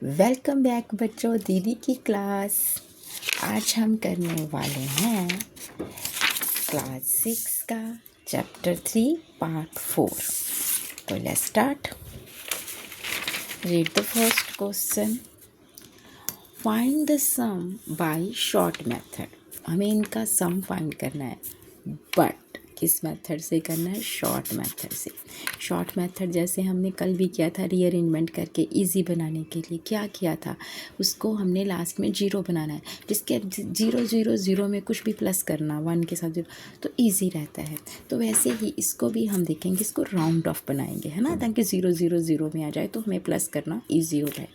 Welcome back बच्चों, दीदी की क्लास। आज हम करने वाले हैं क्लास 6 का चैप्टर 3 पार्ट 4। तो let's start. Read the first question. Find the sum by short method. हमें इनका सम फाइंड करना है, बट किस मेथड से करना है? शॉर्ट मेथड से। शॉर्ट मेथड जैसे हमने कल भी किया था, रीअरेंजमेंट करके इजी बनाने के लिए क्या किया था, उसको हमने लास्ट में जीरो बनाना है, जिसके 0 0 0 में कुछ भी प्लस करना 1 के साथ 0, तो इजी रहता है। तो वैसे ही इसको भी हम देखेंगे, इसको राउंड ऑफ बनाएंगे, है ना, ताकि 0 0 0 में आ जाए तो हमें प्लस करना ईजी हो जाए।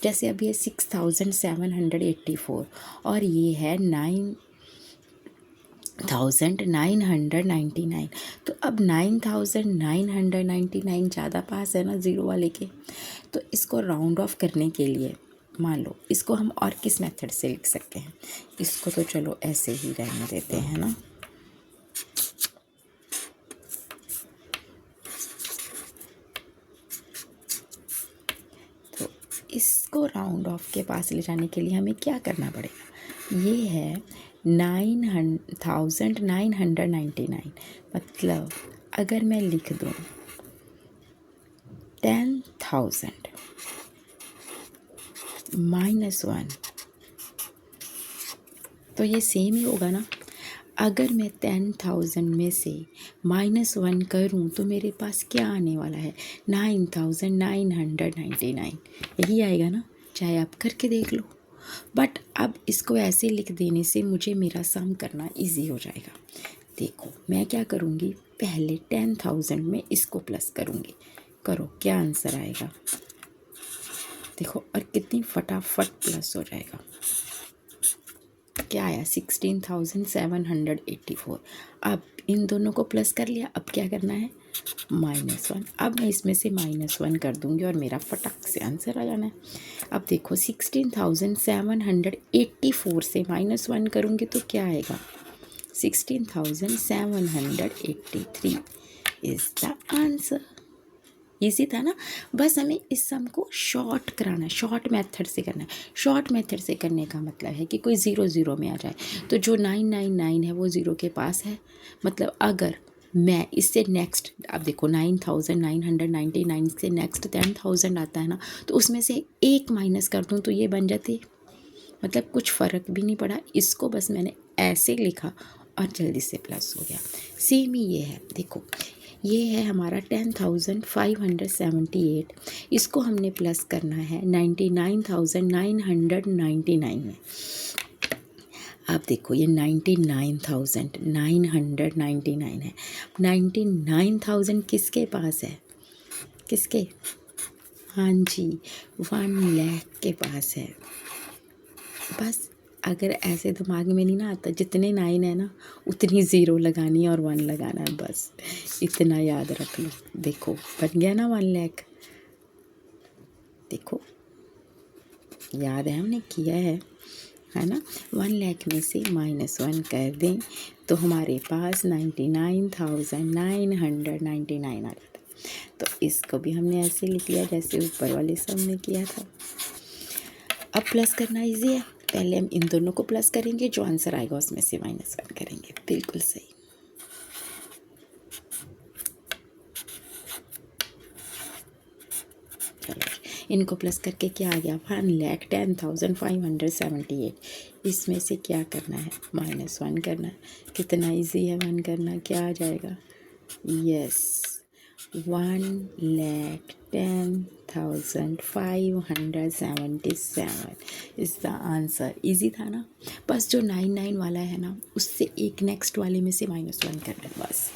जैसे अब ये 6784 और ये है 9999। तो अब 9999 ज़्यादा पास है ना ज़ीरो वाले के। तो इसको राउंड ऑफ करने के लिए मान लो इसको हम और किस मेथड से लिख सकते हैं? इसको तो चलो ऐसे ही रहने देते हैं ना। तो इसको राउंड ऑफ के पास ले जाने के लिए हमें क्या करना पड़ेगा? ये है 9999, मतलब अगर मैं लिख दूँ 10,000 -1, तो ये सेम ही होगा ना। अगर मैं 10,000 में से -1 करूं तो मेरे पास क्या आने वाला है? 9,999, यही आएगा ना, चाहे आप करके देख लो। बट अब इसको ऐसे लिख देने से मुझे मेरा सम करना इजी हो जाएगा। देखो मैं क्या करूँगी, पहले 10,000 में इसको प्लस करूँगी। करो, क्या आंसर आएगा? देखो, और कितनी फटाफट प्लस हो जाएगा। क्या आया? 16,784। अब इन दोनों को प्लस कर लिया, अब क्या करना है? -1। अब मैं इसमें से -1 कर दूंगी और मेरा फटक से आंसर आ जाना है। अब देखो 16,784 से -1 करूँगी तो क्या आएगा? 16,783 इज़ द आंसर। इजी था ना। बस हमें इस सम को शॉर्ट कराना है, शॉर्ट मेथड से करना है। शॉर्ट मेथड से करने का मतलब है कि कोई 0 0 में आ जाए, तो जो 999 है वो 0 के पास है। मतलब अगर मैं इससे नेक्स्ट, अब देखो 9,999 से नेक्स्ट 10,000 आता है ना, तो उसमें से एक माइनस कर दूँ तो ये बन जाती, मतलब कुछ फ़र्क भी नहीं पड़ा। इसको बस मैंने ऐसे लिखा और जल्दी से प्लस हो गया। सेम ही ये है, देखो ये है हमारा 10,578। इसको हमने प्लस करना है 99,999 में। अब देखो ये 99,999 है। 99,000 किसके पास है? किसके? हाँ जी, 1 लाख के पास है। बस अगर ऐसे दिमाग में नहीं ना आता, जितने 9 है ना उतनी 0 लगानी है और 1 लगाना है, बस इतना याद रख लो। देखो बन गया ना 1 लाख। देखो याद है, हमने किया है ना। 1 लाख में से -1 कर दें तो हमारे पास 99,999 आ जाता। तो इसको भी हमने ऐसे लिख लिया जैसे ऊपर वाले सब ने किया था। अब प्लस करना इजी है, पहले हम इन दोनों को प्लस करेंगे, जो आंसर आएगा उसमें से -1 करेंगे। बिल्कुल सही। चलो इनको प्लस करके क्या आ गया? 1,10,578। इसमें से क्या करना है? -1 करना है। कितना इजी है 1 करना, क्या आ जाएगा? Yes, 1,10,577 is the answer. Easy था ना। बस जो 99 वाला है ना, उससे एक नेक्स्ट वाले में से -1 करना है, बस।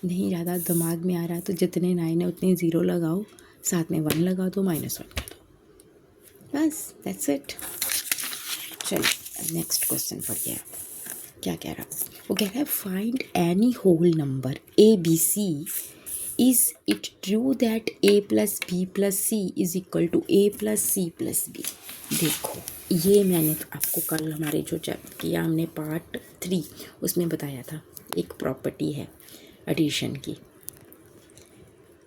नहीं ज़्यादा दिमाग में आ रहा तो जितने 9 है उतने 0 लगाओ, साथ में 1 लगा दो, -1 कर दो, बस दैट्स इट। चलो नेक्स्ट क्वेश्चन पढ़िए आप। क्या कह रहा है? वो कह रहा है find any whole number ABC, is it true that A + B + C = A + C + B। देखो ये मैंने आपको कल हमारे जो चैप्टर किया हमने पार्ट 3 उसमें बताया था, एक प्रॉपर्टी है एडिशन की,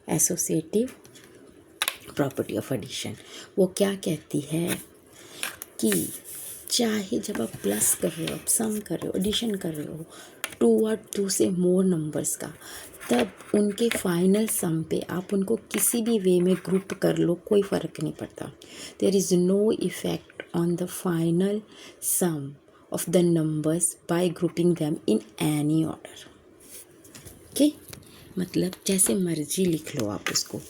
एसोसिएटिव प्रॉपर्टी ऑफ एडिशन। वो क्या कहती है कि चाहे जब आप प्लस कर रहे हो, आप सम कर रहे हो, एडिशन कर रहे हो 2 और 2 से मोर नंबर्स का, तब उनके फाइनल सम पे आप उनको किसी भी वे में ग्रुप कर लो, कोई फ़र्क नहीं पड़ता। There is no effect on the final sum of the numbers by grouping them in any order. Okay, मतलब जैसे मर्जी लिख लो आप उसको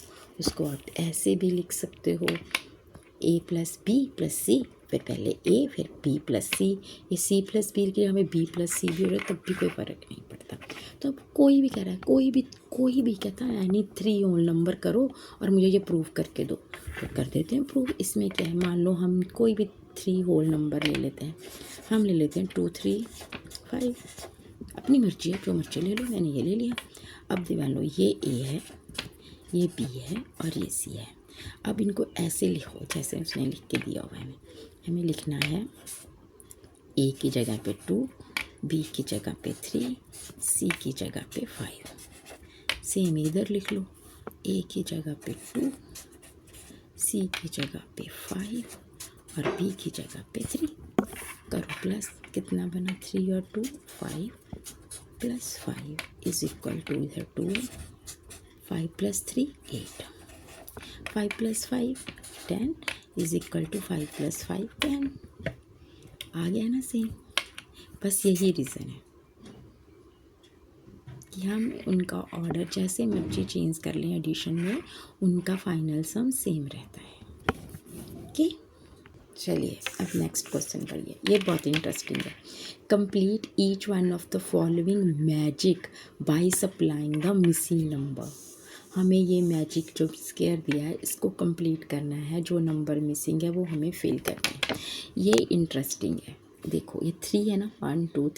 आप ऐसे भी लिख सकते हो, a प्लस बी प्लस सी, फिर पहले a फिर b प्लस सी, ये c प्लस बी की हमें b प्लस सी भी हो रहा है, तब भी कोई फ़र्क नहीं पड़ता। तो अब कोई भी कह रहा है, कोई भी कहता है एनी 3 होल नंबर करो और मुझे ये प्रूव करके दो, तो कर देते हैं प्रूव। इसमें क्या है, मान लो हम कोई भी 3 होल नंबर ले लेते हैं, हम ले लेते हैं 2 3 5, अपनी मर्जी है, जो मर्जी ले लो, मैंने ये ले लिया। अब मान लो ये a है, ये b है और ये c है। अब इनको ऐसे लिखो जैसे उसने लिख के दिया हुआ है। हमें लिखना है a की जगह पे 2, b की जगह पे 3, c की जगह पे 5। सेम इधर लिख लो, a की जगह पे 2, c की जगह पे 5 और b की जगह पे 3। करो प्लस, कितना बना 3 और 2 5 प्लस 5 इज इक्वल टू इधर 2, 5 plus 3 8, 5 plus 5 10 is equal to 5 plus 5 10। आ गया ना सेम। बस यही रीज़न है कि हम उनका ऑर्डर जैसे मर्जी चेंज कर लें एडिशन में, उनका फाइनल सम सेम रहता है। ओके, चलिए अब नेक्स्ट क्वेश्चन पढ़िए, ये बहुत इंटरेस्टिंग है। Complete each one of the following magic by supplying the missing number. हमें ये मैजिक जो स्क्वायर दिया है इसको कंप्लीट करना है, जो नंबर मिसिंग है वो हमें फिल करना है। ये इंटरेस्टिंग है, देखो ये 3 है ना, 1 2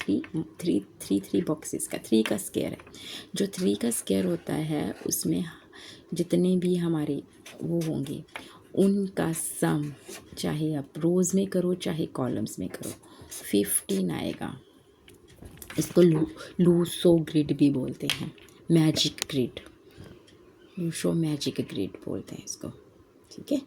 3 बॉक्सेस का 3 का स्क्वायर है। जो 3 का स्क्वायर होता है उसमें जितने भी हमारे वो होंगे उनका सम, चाहे आप रोज़ में करो चाहे कॉलम्स में करो, 15 आएगा। इसको लूसो ग्रिड भी बोलते हैं, magic grid, Luso magic grid बोलते हैं इसको। ठीक है,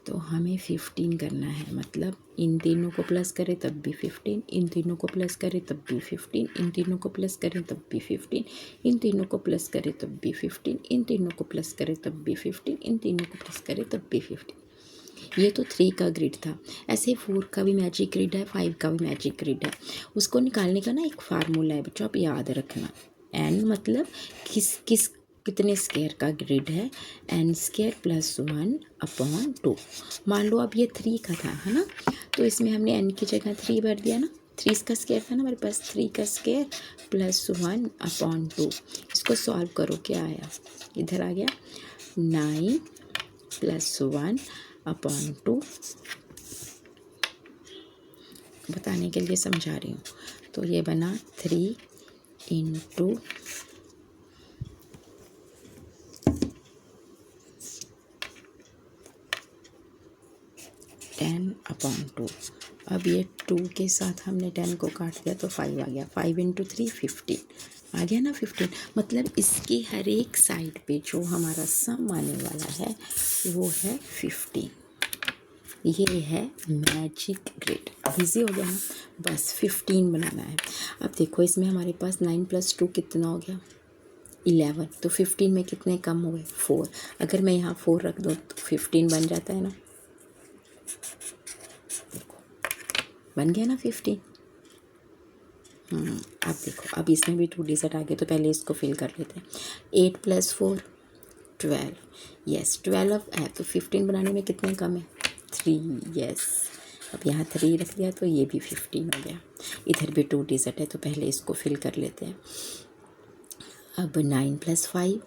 तो हमें 15 करना है, मतलब इन तीनों को प्लस करें तब भी 15, इन तीनों को प्लस करें तब भी 15, इन तीनों को प्लस करें तब भी 15, इन तीनों को प्लस करें तब भी 15, इन तीनों को प्लस करें तब भी 15, इन तीनों को प्लस करें तब भी 15। ये तो 3 का ग्रिड था। ऐसे 4 का भी मैजिक ग्रिड है, 5 का भी मैजिक ग्रिड है। उसको निकालने का ना एक फार्मूला है बच्चों, आप याद रखना। n मतलब कितने स्क्वायर का ग्रिड है, n स्क्वायर प्लस 1 अपॉन 2। मान लो अब ये 3 का था, है ना, तो इसमें हमने n की जगह 3 भर दिया ना, 3 का स्क्वायर था ना हमारे पास, 3 का स्क्वायर प्लस 1 अपॉन 2। इसको सॉल्व करो, क्या आया, इधर आ गया 9 प्लस 1 अपॉन 2। बताने के लिए समझा रही हूँ। तो ये बना 3 इंटू 10 अपॉन 2। अब ये 2 के साथ हमने 10 को काट दिया तो 5 आ गया, 5 इंटू 3 15 आ गया ना 15। मतलब इसकी हर एक साइड पे जो हमारा सम आने वाला है वो है 15। ये है मैजिक ग्रिड। इजी हो गया ना, बस 15 बनाना है। अब देखो इसमें हमारे पास 9 प्लस 2 कितना हो गया 11, तो 15 में कितने कम हो गए 4। अगर मैं यहाँ 4 रख दूँ तो 15 बन जाता है ना, देखो बन गया ना 15। अब देखो, अब इसमें भी 2 डिजिट आ गए, तो पहले इसको फिल कर लेते हैं। 8 प्लस 4 12, यस 12 है, तो 15 बनाने में कितने कम है 3, यस। अब यहाँ 3 रख दिया तो ये भी 15 हो गया। इधर भी 2 डिजिट है, तो पहले इसको फिल कर लेते हैं। अब 9 प्लस 5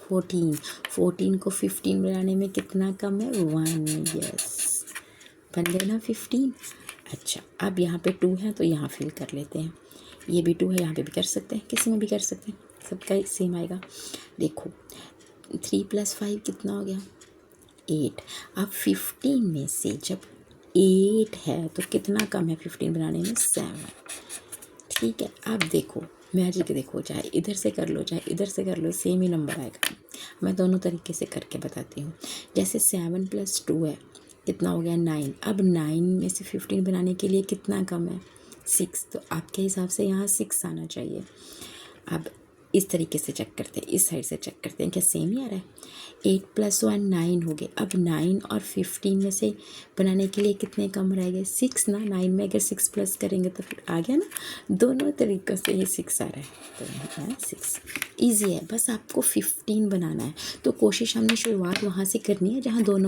14 को 15 बनाने में कितना कम है 1, यस बन गया ना 15। अच्छा, अब यहाँ पे 2 है तो यहाँ फिल कर लेते हैं। ये भी 2 है, यहाँ पे भी कर सकते हैं, किसी में भी कर सकते हैं, सबका सेम आएगा। देखो 3 प्लस 5 कितना हो गया 8। अब 15 में से जब 8 है तो कितना कम है 15 बनाने में 7। ठीक है, अब देखो मैजिक, देखो चाहे इधर से कर लो चाहे इधर से कर लो सेम ही नंबर आएगा। मैं दोनों तरीके से करके बताती हूँ। जैसे 7 + 2 है, कितना हो गया 9। अब 9 में से 15 बनाने के लिए कितना कम है 6, तो आपके हिसाब से यहाँ 6 आना चाहिए। अब इस तरीके से चेक करते हैं, इस साइड से चेक करते हैं क्या सेम ही आ रहा है। 8 + 1 9 हो गए। अब 9 और 15 में से बनाने के लिए कितने कम रह गए 6 ना। 9 में अगर 6 प्लस करेंगे तो फिर आ गया ना। दोनों तरीक़ों से ये 6 आ रहा है, तो यहाँ 6 ईजी है। बस आपको 15 बनाना है, तो कोशिश हमने शुरुआत वहाँ से करनी है जहाँ दोनों